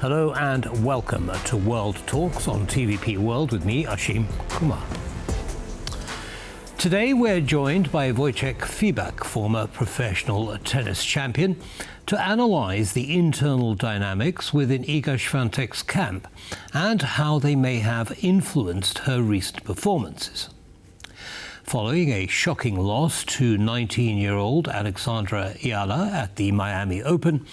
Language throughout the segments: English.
Hello and welcome to World Talks on TVP World with me, Ashim Kumar. Today we're joined by Wojciech Fibak, former professional tennis champion, to analyse the internal dynamics within Iga Świątek's camp and how they may have influenced her recent performances. Following a shocking loss to 19-year-old Alexandra Eala at the Miami Open,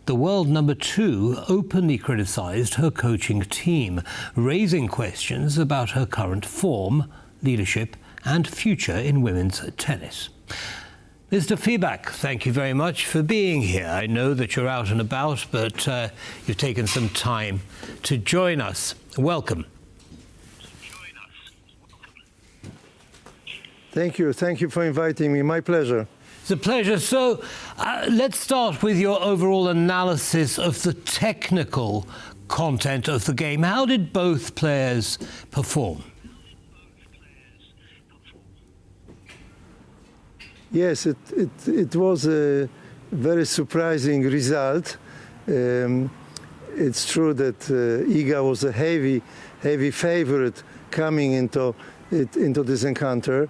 the world number 2 openly criticised her coaching team, raising questions about her current form, leadership and future in women's tennis. Mr. Fibak, thank you very much for being here. I know that you're out and about, but you've taken some time to join us. Welcome. Thank you for inviting me. My pleasure. It's a pleasure. So let's start with your overall analysis of the technical content of the game. How did both players perform? Yes, it was a very surprising result. It's true that Iga was a heavy favorite coming into this encounter.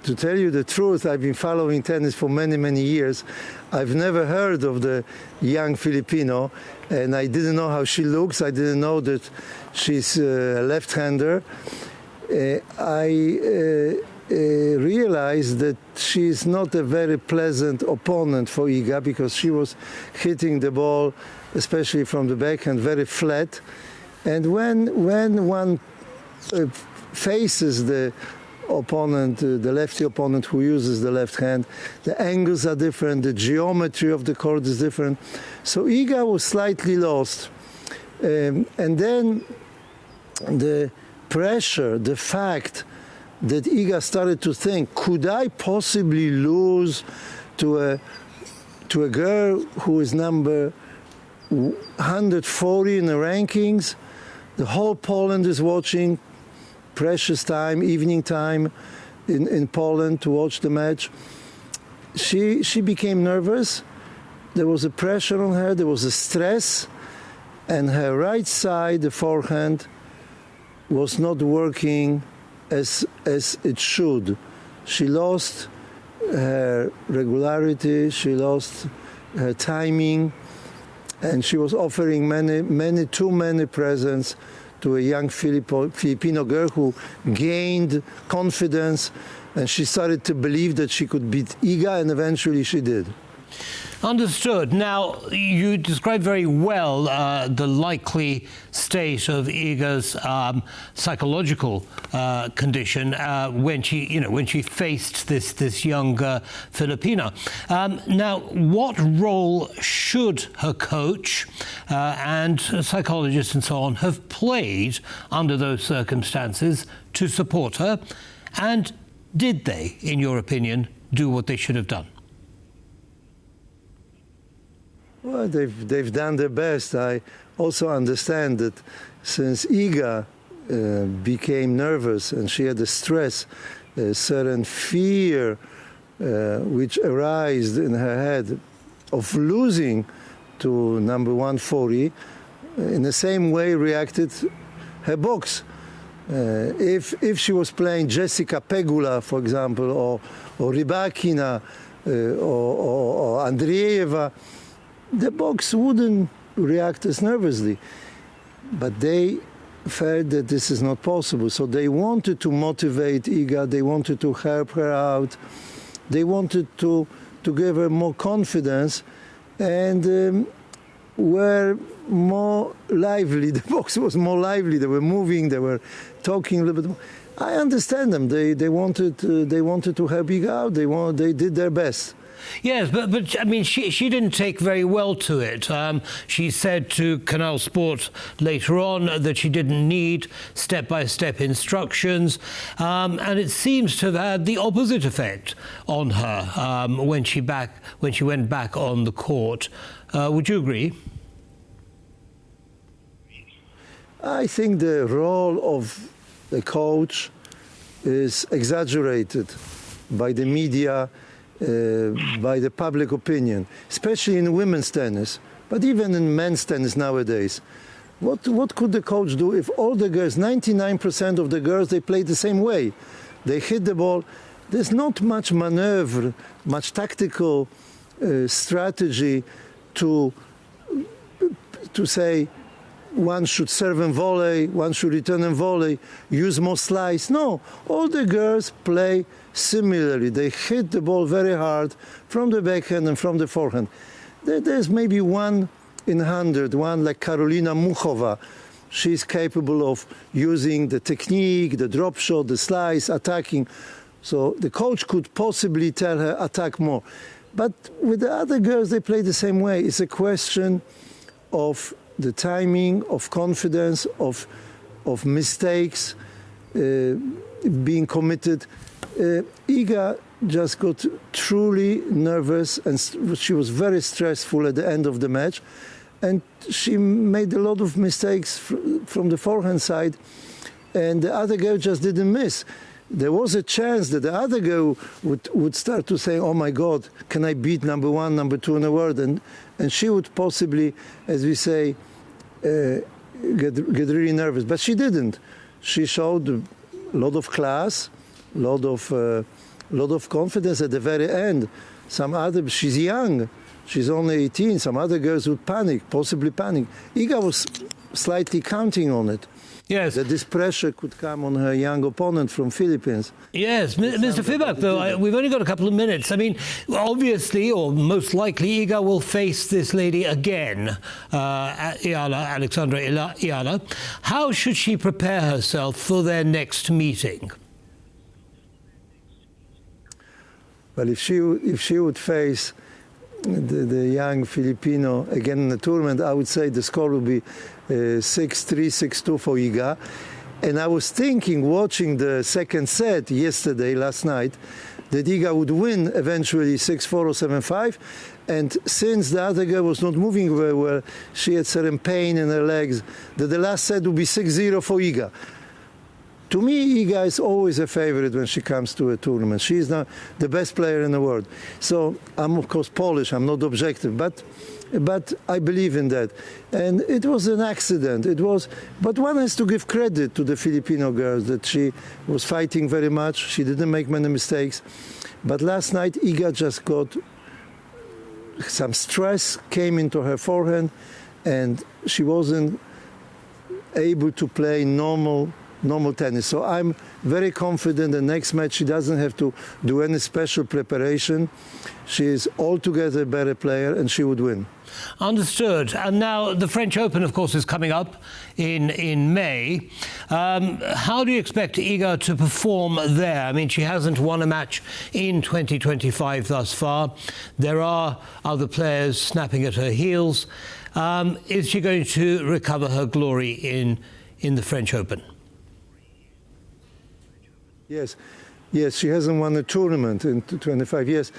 To tell you the truth, I've been following tennis for many years. I've never heard of the young Filipino, and I didn't know how she looks. I didn't know that she's a left-hander. I realized that she's not a very pleasant opponent for Iga because she was hitting the ball, especially from the backhand, very flat. And when one faces the opponent, the lefty opponent who uses the left hand, the angles are different, the geometry of the court is different. So Iga was slightly lost. And then the pressure, the fact that Iga started to think, could I possibly lose to a girl who is number 140 in the rankings? The whole Poland is watching. Precious time, evening time in Poland to watch the match. She became nervous. There was a pressure on her, there was a stress, and her right side, the forehand, was not working as it should. She lost her regularity, she lost her timing, and she was offering too many presents to a young Filipino girl who gained confidence, and she started to believe that she could beat Iga, and eventually she did. Understood. Now, you described very well the likely state of Iga's psychological condition when she faced this younger Filipina. Now, what role should her coach and psychologists and so on have played under those circumstances to support her? And did they, in your opinion, do what they should have done? Well, they've done their best. I also understand that since Iga became nervous and she had a stress, a certain fear which arose in her head of losing to number 140, in the same way reacted her box. If she was playing Jessica Pegula, for example, or Rybakina or Andreeva, the box wouldn't react as nervously. But they felt that this is not possible. So they wanted to motivate Iga, they wanted to help her out, they wanted to give her more confidence, and were more lively. The box was more lively. They were moving, they were talking a little bit more. I understand them. They wanted to help Iga out. They did their best. Yes, but I mean, she didn't take very well to it. She said to Canal Sport later on that she didn't need step-by-step instructions, and it seems to have had the opposite effect on her when she went back on the court. Would you agree? I think the role of the coach is exaggerated by the media, by the public opinion, especially in women's tennis, But even in men's tennis nowadays, what could the coach do if all the girls, 99% of the girls, they play the same way? They hit the ball. There's not much maneuver, much tactical strategy to say one should serve and volley, one should return and volley, use more slice. No, all the girls play similarly. They hit the ball very hard from the backhand and from the forehand. There's maybe one in 100, one like Karolina Muchova. She's capable of using the technique, the drop shot, the slice, attacking. So the coach could possibly tell her attack more. But with the other girls, they play the same way. It's a question of the timing, of confidence, of mistakes, being committed. Iga just got truly nervous, and she was very stressful at the end of the match. And she made a lot of mistakes from the forehand side, and the other girl just didn't miss. There was a chance that the other girl would start to say, oh my God, can I beat number one, number two in the world? And she would possibly, as we say, get really nervous. But she didn't. She showed a lot of class, a lot of confidence at the very end. She's young. She's only 18. Some other girls would panic, possibly panic. Iga was slightly counting on it. Yes. That this pressure could come on her young opponent from Philippines. Yes, Mr. Fibak, though, we've only got a couple of minutes. I mean, obviously, or most likely, Iga will face this lady again, Alexandra Eala. How should she prepare herself for their next meeting? Well, if she would face the young Filipino again in the tournament, I would say the score would be 6-3, 6-2 for Iga. And I was thinking, watching the second set last night, that Iga would win eventually 6-4 or 7-5. And since the other girl was not moving very well, she had certain pain in her legs, that the last set would be 6-0 for Iga. To me, Iga is always a favorite when she comes to a tournament. She is now the best player in the world. So I'm, of course, Polish. I'm not objective, but I believe in that. And it was an accident. But one has to give credit to the Filipino girls that she was fighting very much. She didn't make many mistakes. But last night, Iga just got some stress came into her forehand, and she wasn't able to play normal tennis. So I'm very confident the next match she doesn't have to do any special preparation. She is altogether a better player, and she would win. Understood. And now the French Open, of course, is coming up in May. How do you expect Iga to perform there? I mean, she hasn't won a match in 2025 thus far. There are other players snapping at her heels. Is she going to recover her glory in the French Open? Yes, she hasn't won a tournament in 25 years.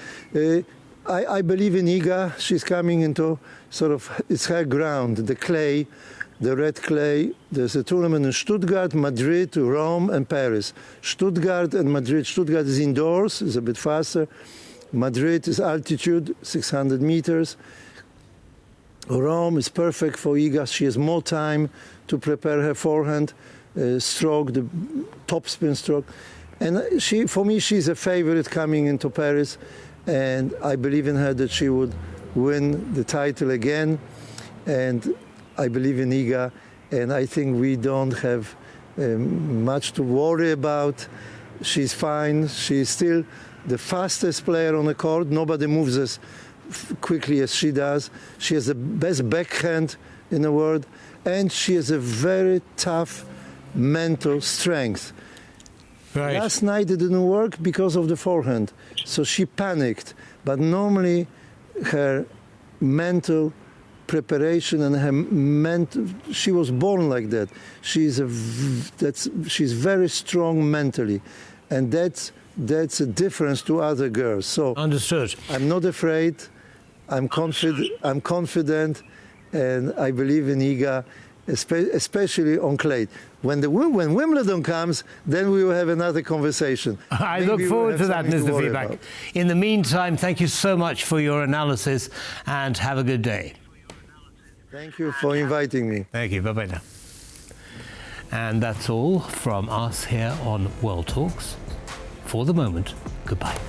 I believe in Iga. She's coming into it's her ground, the clay, the red clay. There's a tournament in Stuttgart, Madrid, Rome, and Paris. Stuttgart and Madrid. Stuttgart is indoors, it's a bit faster. Madrid is altitude, 600 meters. Rome is perfect for Iga. She has more time to prepare her forehand stroke, the topspin stroke. And for me, she's a favorite coming into Paris, and I believe in her that she would win the title again. And I believe in Iga, and I think we don't have much to worry about. She's fine. She's still the fastest player on the court. Nobody moves as quickly as she does. She has the best backhand in the world, and she has a very tough mental strength. Right. Last night it didn't work because of the forehand, so she panicked. But normally her mental preparation and she was born like that. She's very strong mentally, and that's a difference to other girls. So understood. I'm not afraid. I'm confident, and I believe in Iga, especially on clay. When Wimbledon comes, then we will have another conversation. I look forward to that, Mr. Fibak. In the meantime, thank you so much for your analysis, and have a good day. Thank you for inviting me. Thank you. Bye-bye now. And that's all from us here on World Talks. For the moment, goodbye.